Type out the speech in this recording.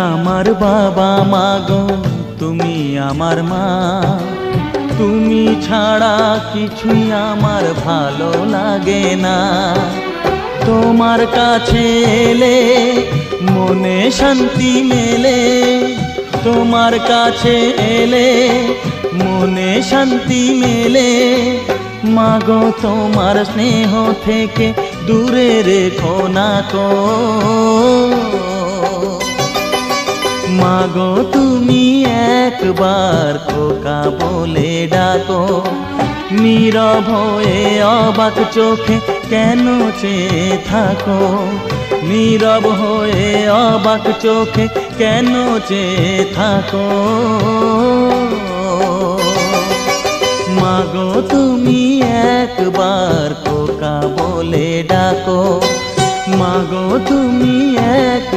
আমার বাবা মাগো, তুমি আমার মা। তুমি ছাড়া কিছুই আমার ভালো লাগে না। তোমার কাছে এলে মনে শান্তি মেলে, তোমার কাছে এলে মনে শান্তি মেলে। মাগো তোমার স্নেহ থেকে দূরে রেখো না কো। মাগো তুমি একবার খোকা বলে ডাকো। নীরব হয়ে অবাক চোখে কেন চেয়ে থাকো, নীরব হয়ে অবাক চোখে কেন চেয়ে থাকো। মাগো তুমি একবার খোকা বলে ডাকো, মাগো তুমি একবার